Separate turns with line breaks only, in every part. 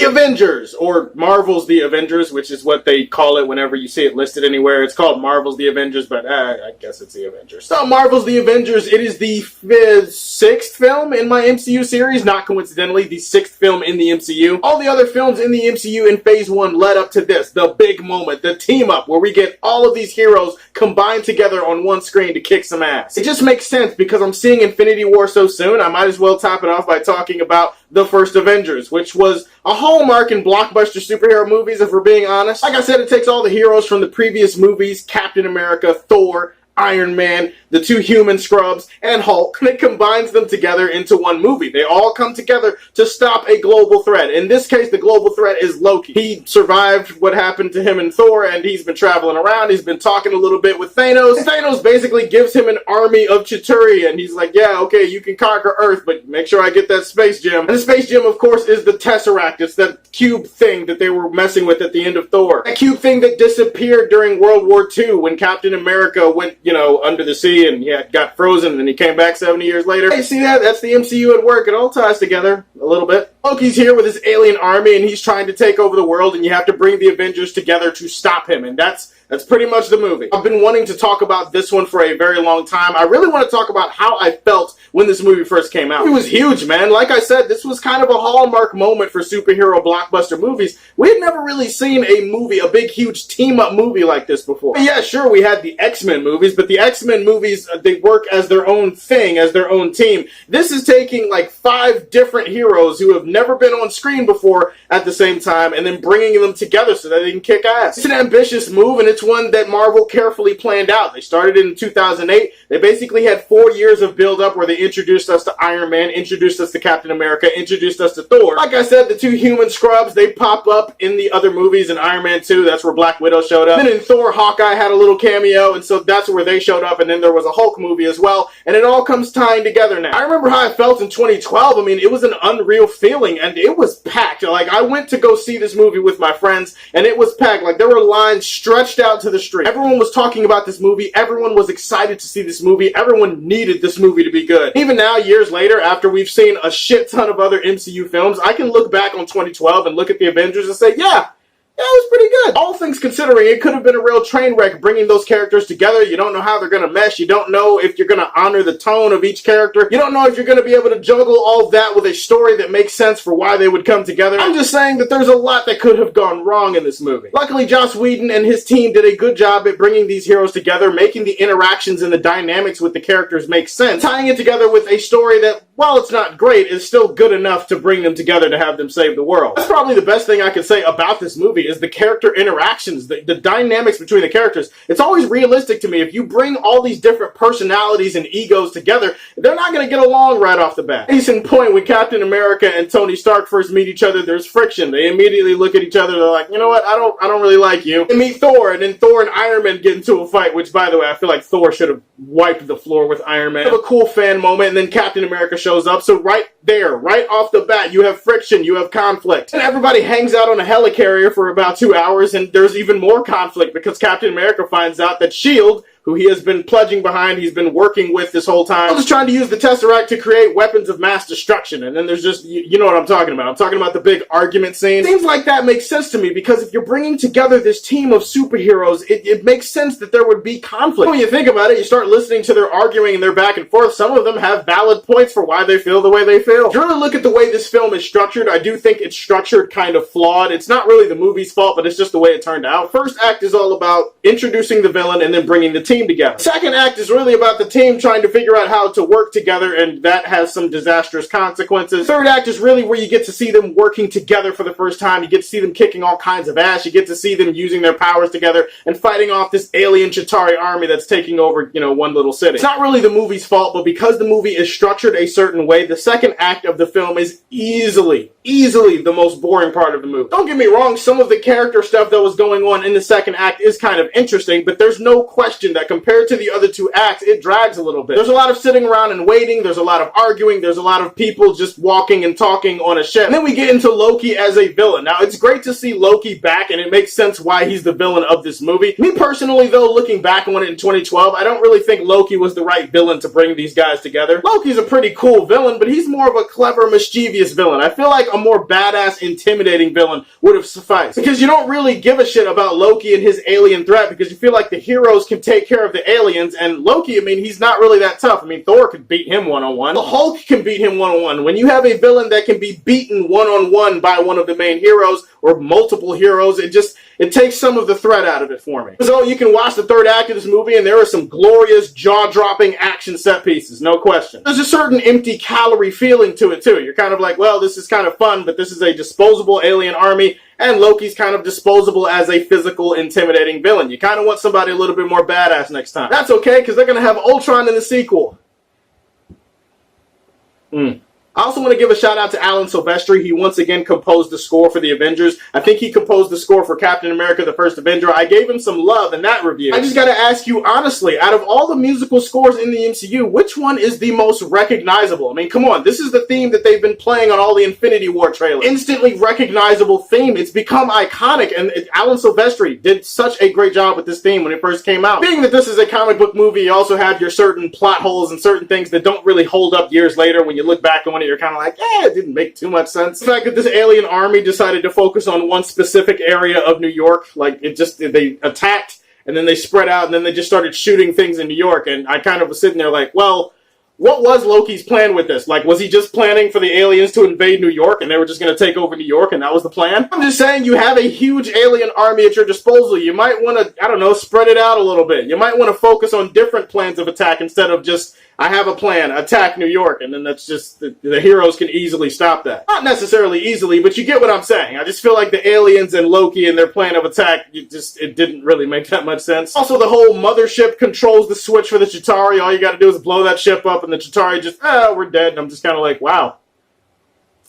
The Avengers, or Marvel's The Avengers, which is what they call it whenever you see it listed anywhere. It's called Marvel's The Avengers, but I guess it's The Avengers. So Marvel's The Avengers, it is the sixth film in my MCU series, not coincidentally, the sixth film in the MCU. All the other films in the MCU in Phase 1 led up to this, the big moment, the team-up, where we get all of these heroes combined together on one screen to kick some ass. It just makes sense because I'm seeing Infinity War so soon, I might as well top it off by talking about the first Avengers, which was a hallmark in blockbuster superhero movies, if we're being honest. Like I said, it takes all the heroes from the previous movies, Captain America, Thor, Iron Man, the two human scrubs, and Hulk, and it combines them together into one movie. They all come together to stop a global threat. In this case, the global threat is Loki. He survived what happened to him in Thor, and he's been traveling around. He's been talking a little bit with Thanos. And Thanos basically gives him an army of Chitauri, and he's like, yeah, okay, you can conquer Earth, but make sure I get that space gem. And the space gem, of course, is the Tesseract. It's that cube thing that they were messing with at the end of Thor. That cube thing that disappeared during World War II when Captain America went, under the sea and got frozen and then he came back 70 years later. Hey, see that? That's the MCU at work. It all ties together a little bit. Loki's here with his alien army and he's trying to take over the world and you have to bring the Avengers together to stop him, and that's pretty much the movie. I've been wanting to talk about this one for a very long time. I really want to talk about how I felt when this movie first came out. It was huge, man. Like I said, this was kind of a hallmark moment for superhero blockbuster movies. We had never really seen a movie, a big, huge team-up movie like this before. Yeah, sure, we had the X-Men movies, but the X-Men movies, they work as their own thing, as their own team. This is taking like 5 different heroes who have never been on screen before at the same time and then bringing them together so that they can kick ass. It's an ambitious move, and it's one that Marvel carefully planned out. They started in 2008. They basically had 4 years of build-up where they introduced us to Iron Man, introduced us to Captain America, introduced us to Thor. Like I said, the two human scrubs, they pop up in the other movies. In Iron Man 2, that's where Black Widow showed up. Then in Thor, Hawkeye had a little cameo, and so that's where they showed up, and then there was a Hulk movie as well, and it all comes tying together now. I remember how I felt in 2012. I mean, it was an unreal feeling, and it was packed. Like, I went to go see this movie with my friends, and it was packed. Like, there were lines stretched out to the street. Everyone was talking about this movie. Everyone was excited to see this movie. Everyone needed this movie to be good. Even now, years later, after we've seen a shit ton of other MCU films, I can look back on 2012 and look at the Avengers and say, yeah, it was pretty good. All things considering, it could have been a real train wreck bringing those characters together. You don't know how they're going to mesh. You don't know if you're going to honor the tone of each character. You don't know if you're going to be able to juggle all of that with a story that makes sense for why they would come together. I'm just saying that there's a lot that could have gone wrong in this movie. Luckily, Joss Whedon and his team did a good job at bringing these heroes together, making the interactions and the dynamics with the characters make sense, tying it together with a story that, while it's not great, is still good enough to bring them together to have them save the world. That's probably the best thing I can say about this movie is the character interactions, the dynamics between the characters. It's always realistic to me. If you bring all these different personalities and egos together, they're not going to get along right off the bat. Case in point, when Captain America and Tony Stark first meet each other, there's friction. They immediately look at each other. They're like, you know what? I don't really like you. They meet Thor, and then Thor and Iron Man get into a fight, which, by the way, I feel like Thor should have wiped the floor with Iron Man. Have a cool fan moment, and then Captain America shows up. So right there, right off the bat, you have friction, you have conflict. And everybody hangs out on a helicarrier for about 2 hours, and there's even more conflict because Captain America finds out that S.H.I.E.L.D., who he has been pledging behind, he's been working with this whole time, just trying to use the Tesseract to create weapons of mass destruction. And then there's just, you know what I'm talking about. I'm talking about the big argument scene. Things like that make sense to me because if you're bringing together this team of superheroes, it makes sense that there would be conflict. When you think about it, you start listening to their arguing and their back and forth. Some of them have valid points for why they feel the way they feel. If you really look at the way this film is structured, I do think it's structured kind of flawed. It's not really the movie's fault, but it's just the way it turned out. First act is all about introducing the villain and then bringing the team together. Second act is really about the team trying to figure out how to work together, and that has some disastrous consequences. Third act is really where you get to see them working together for the first time. You get to see them kicking all kinds of ass. You get to see them using their powers together and fighting off this alien Chitauri army that's taking over, one little city. It's not really the movie's fault, but because the movie is structured a certain way, the second act of the film is easily the most boring part of the movie. Don't get me wrong, some of the character stuff that was going on in the second act is kind of interesting, but there's no question that that compared to the other two acts, it drags a little bit. There's a lot of sitting around and waiting, there's a lot of arguing, there's a lot of people just walking and talking on a ship. And then we get into Loki as a villain. Now, it's great to see Loki back, and it makes sense why he's the villain of this movie. Me personally, though, looking back on it in 2012, I don't really think Loki was the right villain to bring these guys together. Loki's a pretty cool villain, but he's more of a clever, mischievous villain. I feel like a more badass, intimidating villain would have sufficed. Because you don't really give a shit about Loki and his alien threat, because you feel like the heroes can take care of the aliens, and Loki, I mean, he's not really that tough. I mean, Thor could beat him one-on-one. The Hulk can beat him one-on-one. When you have a villain that can be beaten one-on-one by one of the main heroes, or multiple heroes, it takes some of the threat out of it for me. So you can watch the third act of this movie, and there are some glorious, jaw-dropping action set pieces, no question. There's a certain empty calorie feeling to it, too. You're kind of like, well, this is kind of fun, but this is a disposable alien army, and Loki's kind of disposable as a physical, intimidating villain. You kind of want somebody a little bit more badass next time. That's okay, because they're going to have Ultron in the sequel. I also want to give a shout out to Alan Silvestri. He once again composed the score for the Avengers. I think he composed the score for Captain America: The First Avenger. I gave him some love in that review. I just gotta ask you honestly, out of all the musical scores in the MCU, which one is the most recognizable? I mean, come on, this is the theme that they've been playing on all the Infinity War trailers. Instantly recognizable theme. It's become iconic, and Alan Silvestri did such a great job with this theme when it first came out. Being that this is a comic book movie, you also have your certain plot holes and certain things that don't really hold up years later. When you look back on it, you're kind of like, it didn't make too much sense. The fact that this alien army decided to focus on one specific area of New York, like they attacked and then they spread out and then they just started shooting things in New York, and I kind of was sitting there like, well, what was Loki's plan with this? Like, was he just planning for the aliens to invade New York and they were just going to take over New York and that was the plan? I'm just saying, you have a huge alien army at your disposal. You might want to, I don't know, spread it out a little bit. You might want to focus on different plans of attack instead of just, I have a plan, attack New York, and then that's just, the heroes can easily stop that. Not necessarily easily, but you get what I'm saying. I just feel like the aliens and Loki and their plan of attack, it didn't really make that much sense. Also, the whole mothership controls the switch for the Chitauri. All you gotta do is blow that ship up and the Chitauri just, we're dead. And I'm just kind of like, wow.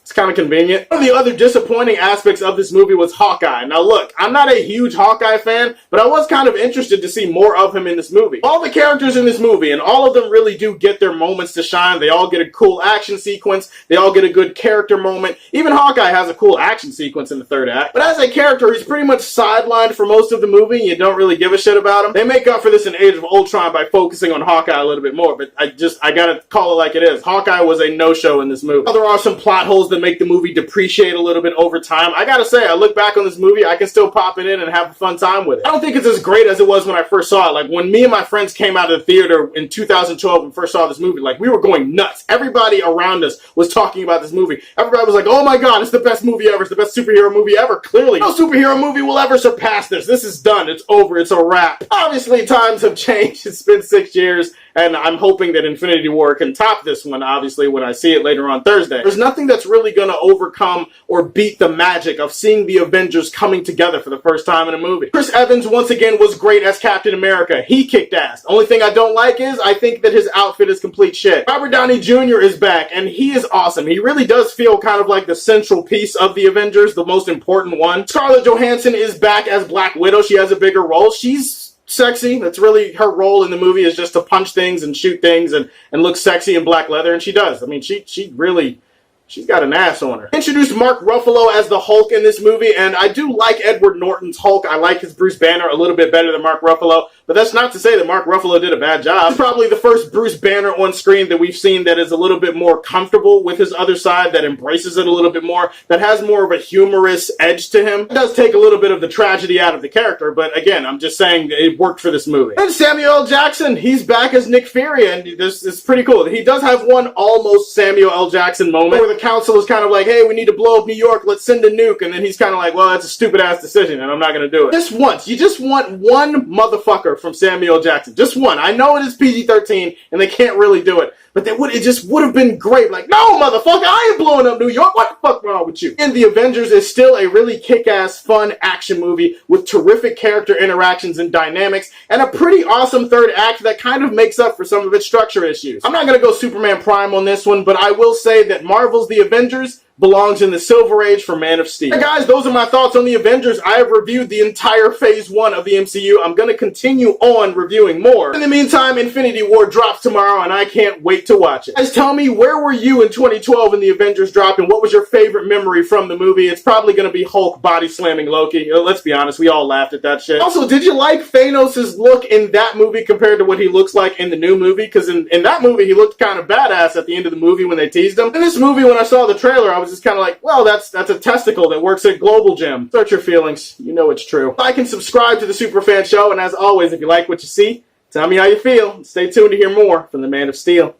It's kind of convenient. One of the other disappointing aspects of this movie was Hawkeye. Now look, I'm not a huge Hawkeye fan, but I was kind of interested to see more of him in this movie. All the characters in this movie, and all of them really do get their moments to shine. They all get a cool action sequence. They all get a good character moment. Even Hawkeye has a cool action sequence in the third act. But as a character, he's pretty much sidelined for most of the movie. You don't really give a shit about him. They make up for this in Age of Ultron by focusing on Hawkeye a little bit more, but I gotta call it like it is. Hawkeye was a no-show in this movie. Now, there are some plot holes that make the movie depreciate a little bit over time. I gotta say, I look back on this movie, I can still pop it in and have a fun time with it. I don't think it's as great as it was when I first saw it. Like, when me and my friends came out of the theater in 2012 and first saw this movie, like, we were going nuts. Everybody around us was talking about this movie. Everybody was like, oh my god, it's the best movie ever. It's the best superhero movie ever. Clearly, no superhero movie will ever surpass this. This is done. It's over. It's a wrap. Obviously, times have changed. It's been 6 years. And I'm hoping that Infinity War can top this one, obviously, when I see it later on Thursday. There's nothing that's really going to overcome or beat the magic of seeing the Avengers coming together for the first time in a movie. Chris Evans, once again, was great as Captain America. He kicked ass. The only thing I don't like is I think that his outfit is complete shit. Robert Downey Jr. is back, and he is awesome. He really does feel kind of like the central piece of the Avengers, the most important one. Scarlett Johansson is back as Black Widow. She has a bigger role. She's sexy. That's really her role in the movie, is just to punch things and shoot things and look sexy in black leather, and she does. I mean, she's got an ass on her. Introduced Mark Ruffalo as the Hulk in this movie, and I do like Edward Norton's Hulk. I like his Bruce Banner a little bit better than Mark Ruffalo, but that's not to say that Mark Ruffalo did a bad job. This is probably the first Bruce Banner on screen that we've seen that is a little bit more comfortable with his other side, that embraces it a little bit more, that has more of a humorous edge to him. It does take a little bit of the tragedy out of the character, but again, I'm just saying it worked for this movie. And Samuel L. Jackson, he's back as Nick Fury, and this is pretty cool. He does have one almost Samuel L. Jackson moment where the council is kind of like, hey, we need to blow up New York, let's send a nuke, and then he's kind of like, well, that's a stupid-ass decision, and I'm not going to do it. Just once. You just want one motherfucker from Samuel Jackson. Just one. I know it is PG-13, and they can't really do it, but it just would have been great. Like, no, motherfucker, I ain't blowing up New York. What the fuck wrong with you? And The Avengers is still a really kick-ass, fun action movie with terrific character interactions and dynamics, and a pretty awesome third act that kind of makes up for some of its structure issues. I'm not gonna go Superman Prime on this one, but I will say that Marvel's The Avengers belongs in the Silver Age for Man of Steel. Hey guys, those are my thoughts on the Avengers. I have reviewed the entire Phase 1 of the MCU. I'm going to continue on reviewing more. In the meantime, Infinity War drops tomorrow, and I can't wait to watch it. Guys, tell me, where were you in 2012 when the Avengers dropped, and what was your favorite memory from the movie? It's probably going to be Hulk body slamming Loki. Let's be honest, we all laughed at that shit. Also, did you like Thanos' look in that movie compared to what he looks like in the new movie? Because in that movie, he looked kind of badass at the end of the movie when they teased him. In this movie, when I saw the trailer, I was just kind of like, well, that's a testicle that works at Global Gym. Search your feelings. You know it's true. Like and subscribe to the Superfan Show, and as always, if you like what you see, tell me how you feel. Stay tuned to hear more from the Man of Steel.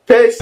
Peace.